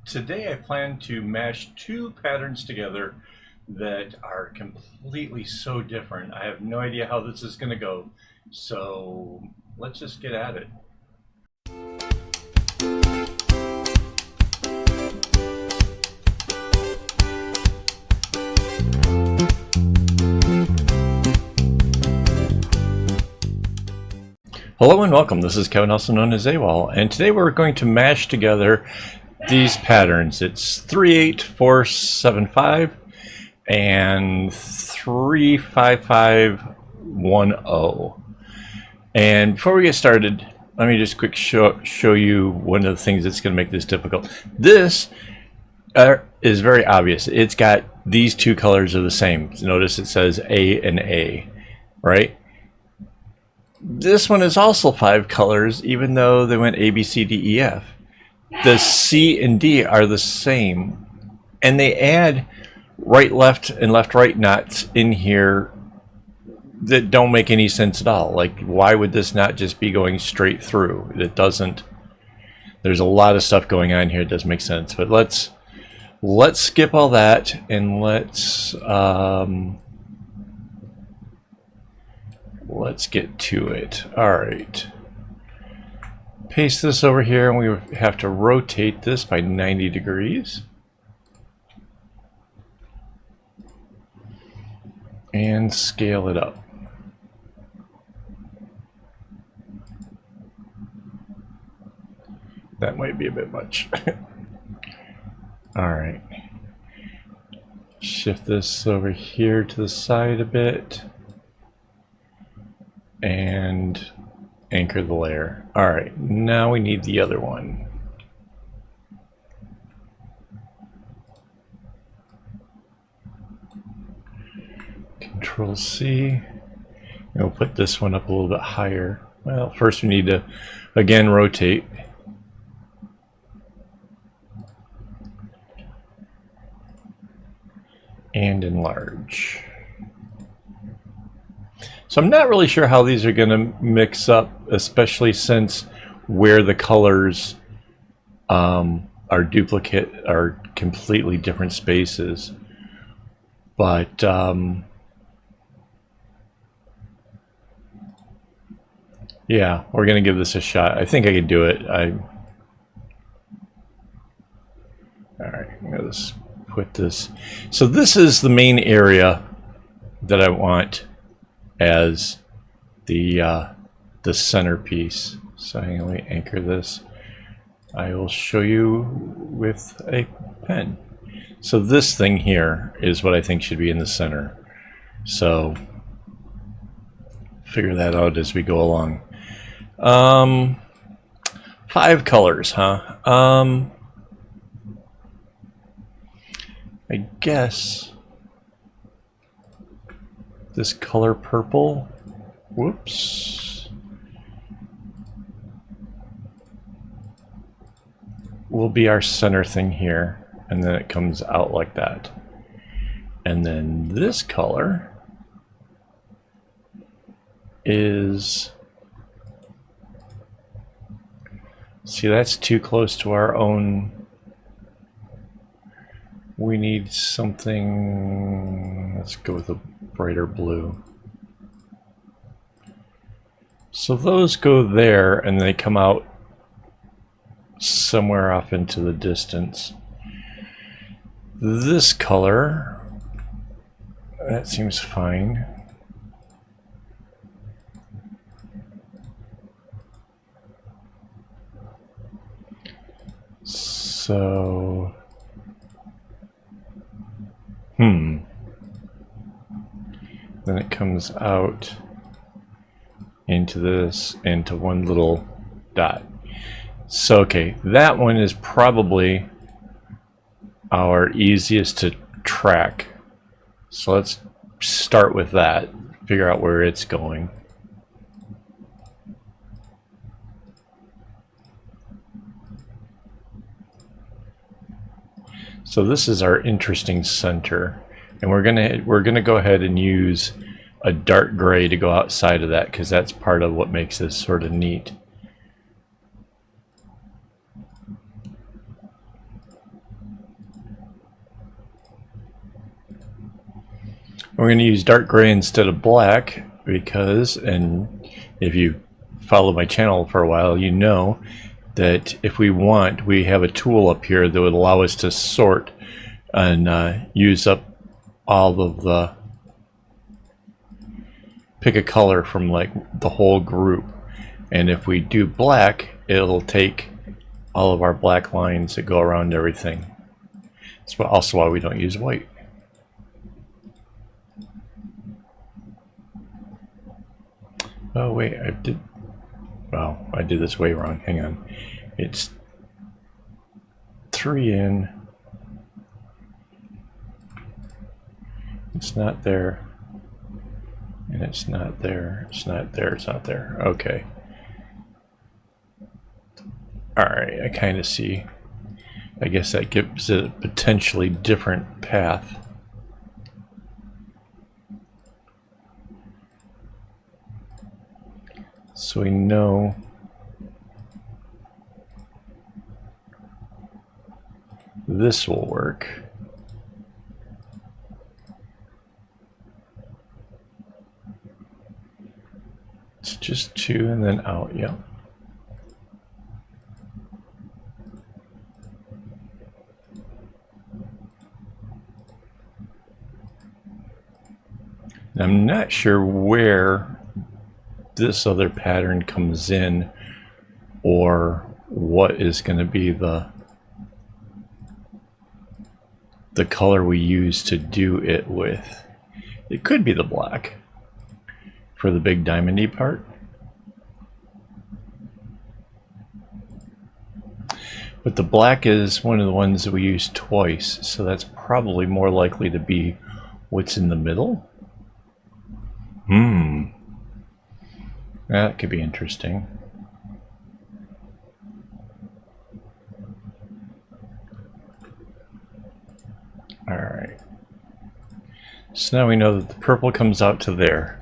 Today I plan to mash two patterns together that are completely so different. I have no idea how this is going to go, so let's just get at it. Hello and welcome. This is Kevin, also known as AKAAWOL, and today we're going to mash together these patterns. It's 38475 and 35510. And before we get started, let me just quick show you one of the things that's going to make this difficult. This is very obvious. It's got these two colors are the same. Notice it says A and A, right? This one is also 5 colors, even though they went A, B, C, D, E, F. The C and D are the same, and they add right, left, and left, right knots in here that don't make any sense at all. Like, why would this not just be going straight through? It doesn't. There's a lot of stuff going on here. It doesn't make sense. But let's skip all that and let's get to it. All right. Paste this over here, and we have to rotate this by 90 degrees. And scale it up. That might be a bit much. All right. Shift this over here to the side a bit. And anchor the layer. All right, now we need the other one. Control C. And we'll put this one up a little bit higher. Well, first we need to again rotate. And enlarge. So I'm not really sure how these are going to mix up, especially since where the colors are duplicate, are completely different spaces. But yeah, we're going to give this a shot. I think I can do it. All right, I'm going to just put this. So this is the main area that I want as the centerpiece. So I'm going to anchor this. I will show you with a pen. So this thing here is what I think should be in the center. So figure that out as we go along. 5 colors, huh? I guess this color purple, whoops, will be our center thing here, and then it comes out like that. And then this color is, see, that's too close to our own. We need something, let's go with a brighter blue. So those go there and they come out somewhere off into the distance. This color, that seems fine. So then it comes out into this, into one little dot. So, okay, that one is probably our easiest to track. So let's start with that, figure out where it's going. So this is our interesting center, and we're gonna go ahead and use a dark gray to go outside of that, because that's part of what makes this sort of neat. We're going to use dark gray instead of black because, and if you follow my channel for a while, you know that if we want, we have a tool up here that would allow us to sort and use up all of the, pick a color from like the whole group. And if we do black, it'll take all of our black lines that go around everything. That's also why we don't use white. Oh wait, I did this way wrong. Hang on. It's 3 in. It's not there. And it's not there. It's not there. It's not there. Okay. Alright, I kind of see. I guess that gives it a potentially different path. So we know this will work. It's just 2 and then out, yeah. I'm not sure where this other pattern comes in or what is going to be the color we use to do it with. It could be the black for the big diamondy part. But the black is one of the ones that we use twice, so that's probably more likely to be what's in the middle. That could be interesting. Alright. So now we know that the purple comes out to there.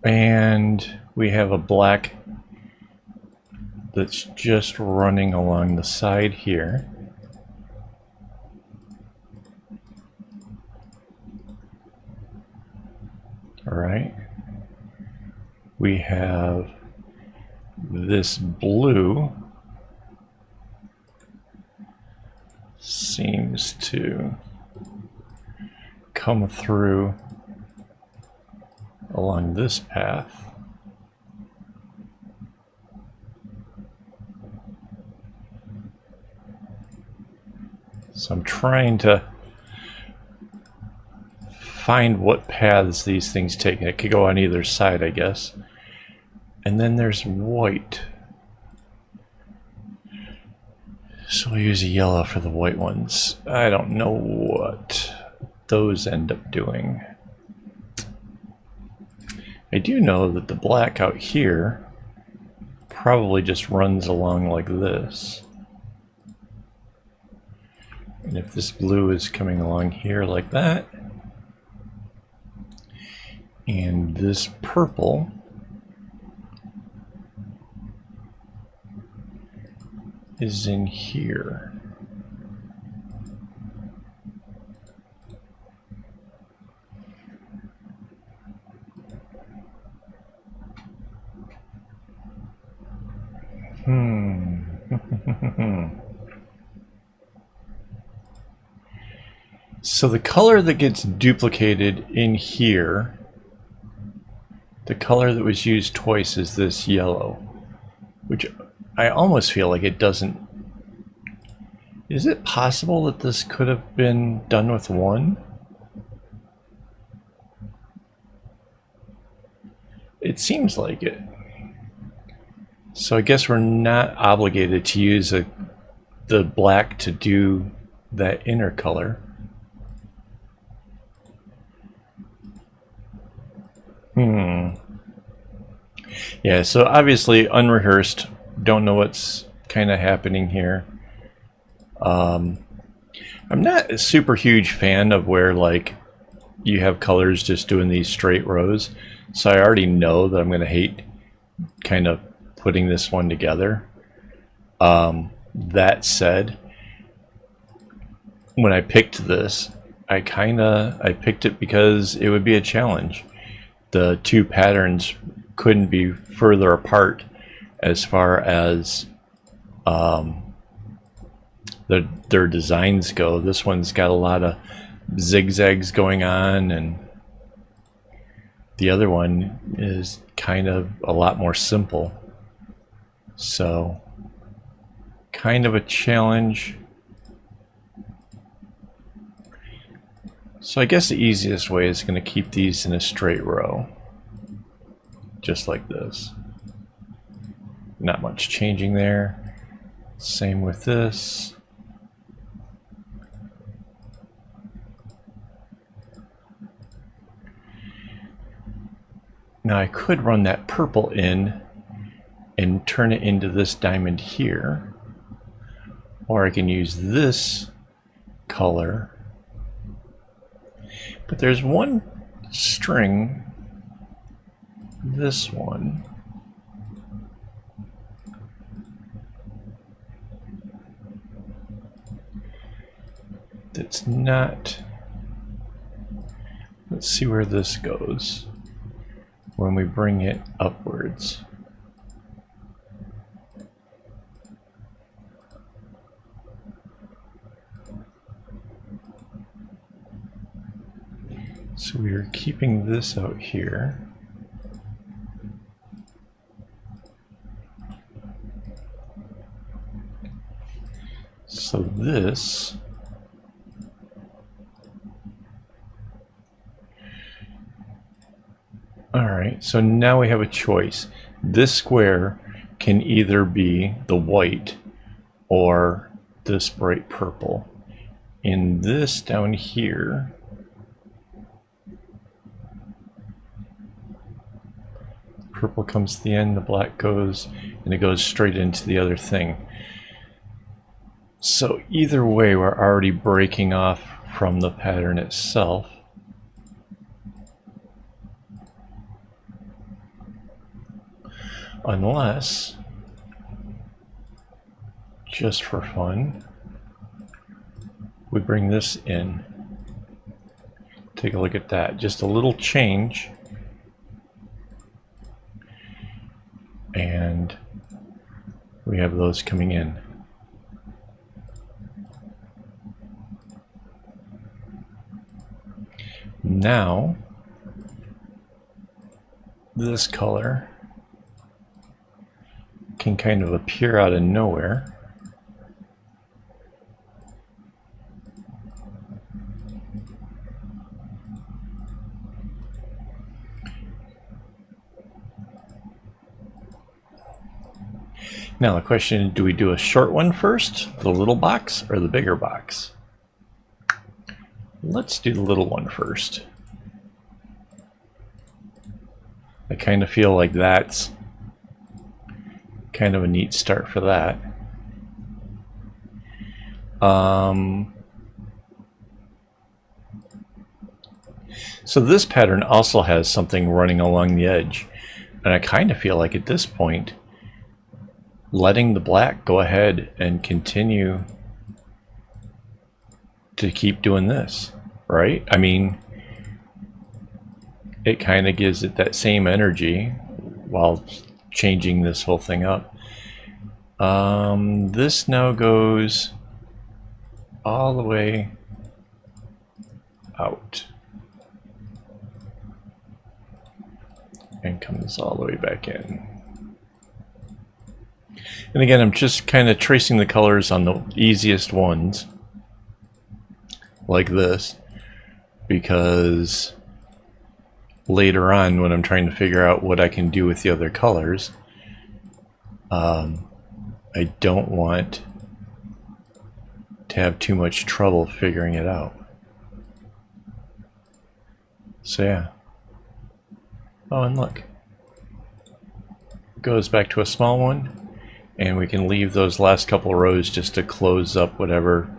And we have a black that's just running along the side here. Alright. We have this blue seems to come through along this path. So I'm trying to find what paths these things take. It could go on either side, I guess. And then there's white. So we'll use a yellow for the white ones. I don't know what those end up doing. I do know that the black out here probably just runs along like this. And if this blue is coming along here like that, and this purple is in here. So the color that gets duplicated in here, the color that was used twice is this yellow, which I almost feel like it doesn't. Is it possible that this could have been done with one? It seems like it. So I guess we're not obligated to use the black to do that inner color. Yeah, so obviously unrehearsed. Don't know what's kind of happening here. I'm not a super huge fan of where like you have colors just doing these straight rows. So I already know that I'm going to hate kind of putting this one together. That said, when I picked this, I picked it because it would be a challenge. The two patterns couldn't be further apart as far as their designs go. This one's got a lot of zigzags going on, and the other one is kind of a lot more simple. So, kind of a challenge. So I guess the easiest way is going to keep these in a straight row. Just like this. Not much changing there. Same with this. Now I could run that purple in and turn it into this diamond here. Or I can use this color. But there's one string, this one, that's not, let's see where this goes when we bring it upwards. So we are keeping this out here. So this alright, so now we have a choice. This square can either be the white or this bright purple. In this down here, purple comes to the end, the black goes, and it goes straight into the other thing. So either way, we're already breaking off from the pattern itself. Unless, just for fun, we bring this in. Take a look at that. Just a little change. And we have those coming in. Now, this color can kind of appear out of nowhere. Now the question is, do we do a short one first, the little box, or the bigger box? Let's do the little one first. I kind of feel like that's kind of a neat start for that. So this pattern also has something running along the edge, and I kind of feel like at this point letting the black go ahead and continue to keep doing this, right? I mean, it kind of gives it that same energy while changing this whole thing up. This now goes all the way out and comes all the way back in. And again, I'm just kind of tracing the colors on the easiest ones, like this, because later on when I'm trying to figure out what I can do with the other colors, I don't want to have too much trouble figuring it out. So yeah. Oh, and look. It goes back to a small one, and we can leave those last couple rows just to close up whatever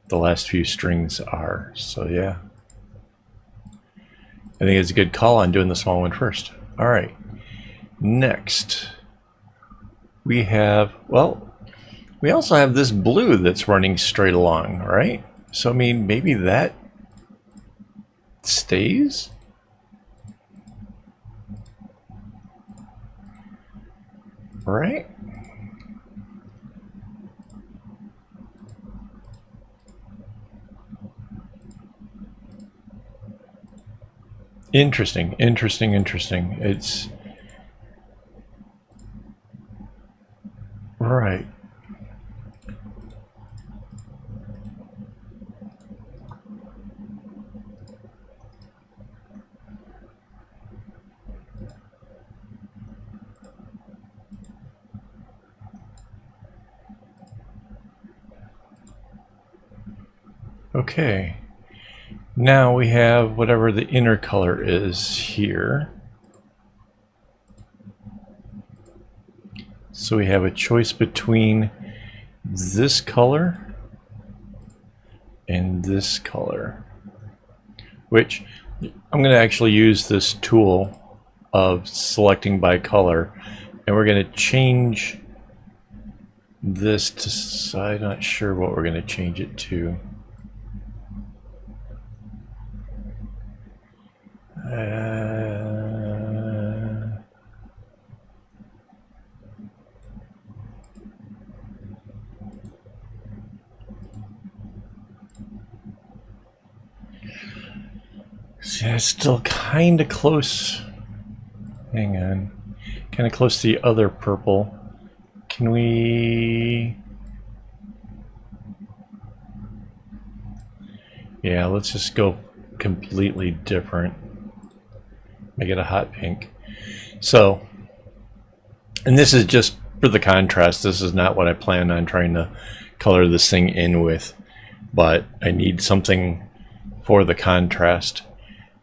the last few strings are. So yeah. I think it's a good call on doing the small one first. Alright. Next, we have, well, we also have this blue that's running straight along, right? So I mean, maybe that stays? Right? Interesting, interesting, interesting. It's right. Okay. Now we have whatever the inner color is here. So we have a choice between this color and this color, which I'm going to actually use this tool of selecting by color, and we're going to change this to, I'm not sure what we're going to change it to. See, it's still kind of close. Hang on. Kind of close to the other purple. Can we... Yeah, let's just go completely different. Make it a hot pink. So, and this is just for the contrast. This is not what I plan on trying to color this thing in with, but I need something for the contrast.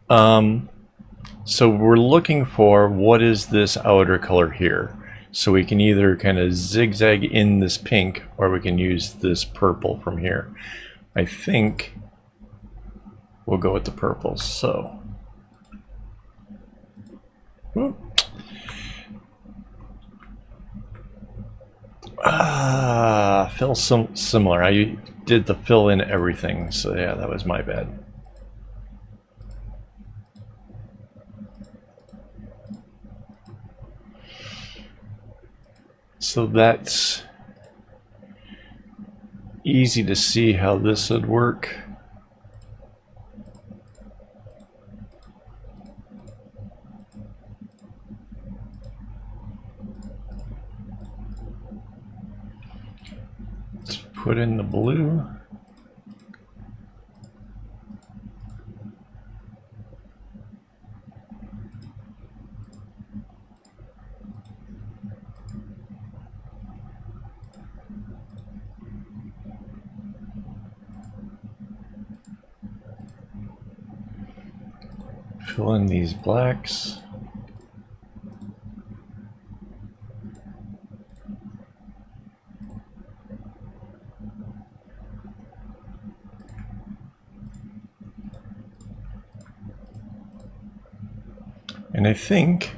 So we're looking for what is this outer color here. So we can either kind of zigzag in this pink, or we can use this purple from here. I think we'll go with the purple. So feels similar. I did the fill in everything, so yeah, that was my bad. So that's easy to see how this would work. Let's put in the blue. Fill in these blacks. And I think,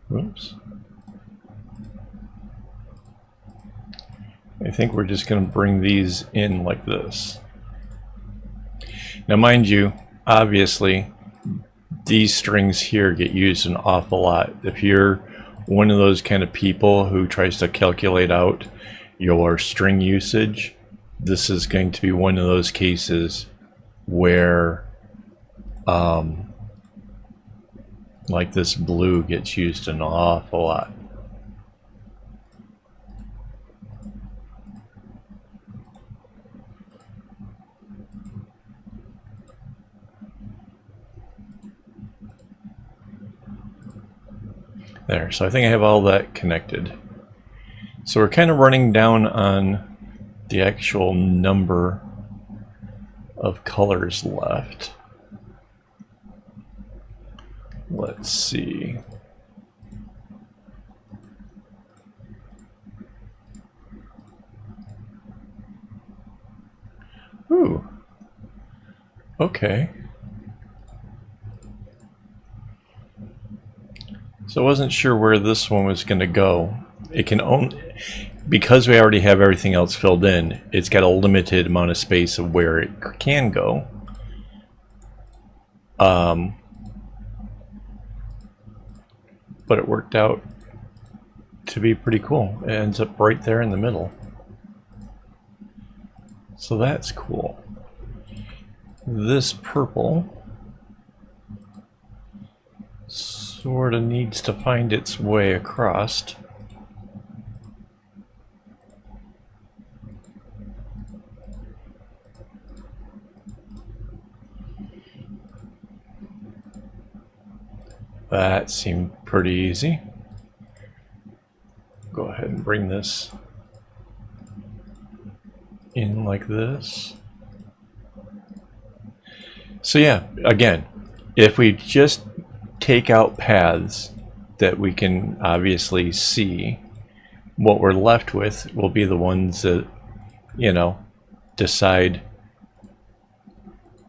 whoops, I think we're just going to bring these in like this. Now mind you, obviously these strings here get used an awful lot. If you're one of those kind of people who tries to calculate out your string usage, this is going to be one of those cases where like this blue gets used an awful lot. There, so I think I have all that connected. So we're kind of running down on the actual number of colors left. Let's see. Ooh. Okay. So I wasn't sure where this one was going to go. It can only, because we already have everything else filled in, it's got a limited amount of space of where it can go. But it worked out to be pretty cool. It ends up right there in the middle. So that's cool. This purple sort of needs to find its way across. That seemed pretty easy. Go ahead and bring this in like this. So yeah, again, if we just take out paths that we can obviously see, what we're left with will be the ones that, you know, decide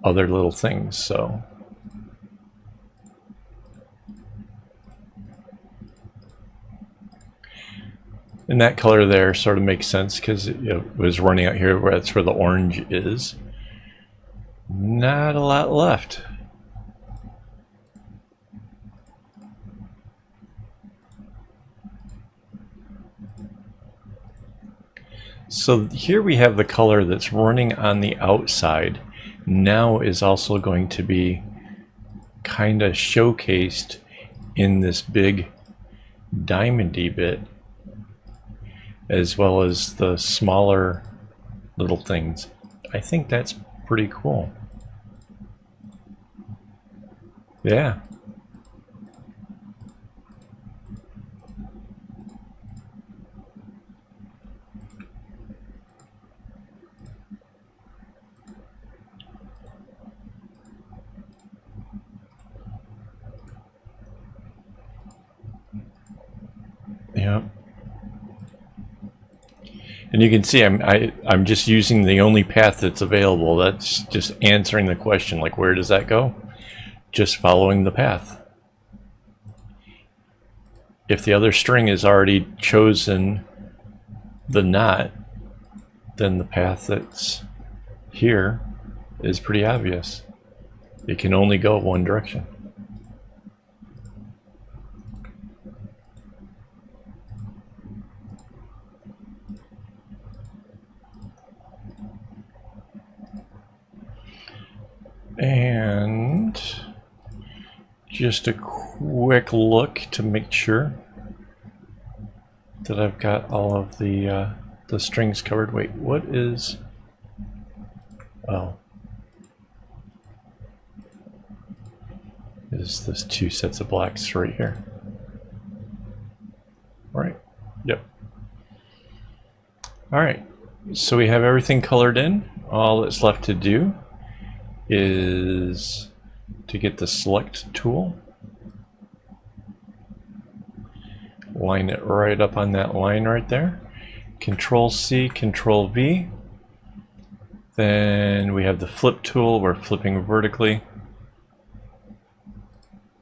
other little things. So and that color there sort of makes sense because it was running out here where that's where the orange is. Not a lot left. So here we have the color that's running on the outside. Now is also going to be kind of showcased in this big diamondy bit, as well as the smaller little things. I think that's pretty cool. Yeah. Yeah. And you can see I'm just using the only path that's available. That's just answering the question, like where does that go? Just following the path. If the other string has already chosen the knot, then the path that's here is pretty obvious. It can only go one direction. And just a quick look to make sure that I've got all of the strings covered. Wait, what is... Oh. Is this two sets of blacks right here? All right. Yep. All right. So we have everything colored in. All that's left to do is to get the select tool, line it right up on that line right there, Control C, Control V, then we have the flip tool, we're flipping vertically,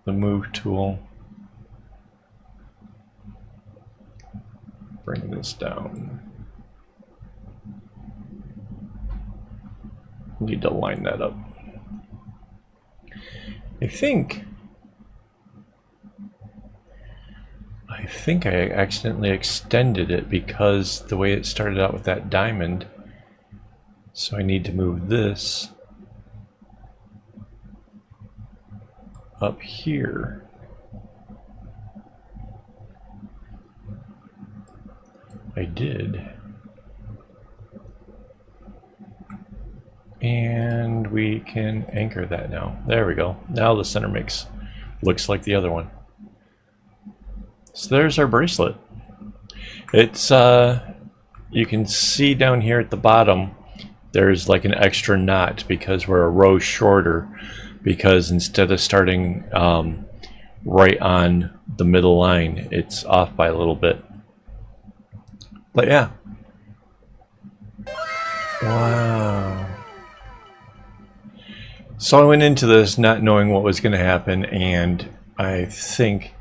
the move tool, bring this down, need to line that up. I think I accidentally extended it because the way it started out with that diamond. So I need to move this up here. I did. And we can anchor that now. There we go. Now the center mix looks like the other one. So there's our bracelet. It's you can see down here at the bottom there's like an extra knot because we're a row shorter, because instead of starting right on the middle line, it's off by a little bit. But yeah. Wow. So I went into this not knowing what was going to happen, and I think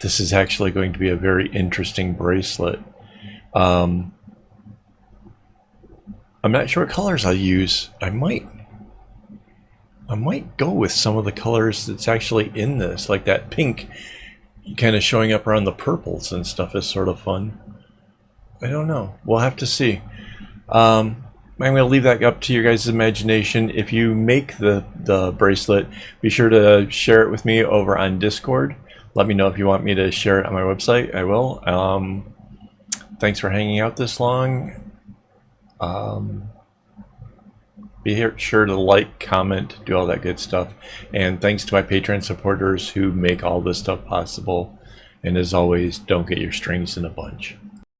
this is actually going to be a very interesting bracelet. I'm not sure what colors I'll use. I might go with some of the colors that's actually in this, like that pink kind of showing up around the purples and stuff is sort of fun. I don't know. We'll have to see. I'm going to leave that up to your guys' imagination. If you make the bracelet, be sure to share it with me over on Discord. Let me know if you want me to share it on my website. I will. Thanks for hanging out this long. Be sure to like, comment, do all that good stuff. And thanks to my Patreon supporters who make all this stuff possible. And as always, don't get your strings in a bunch.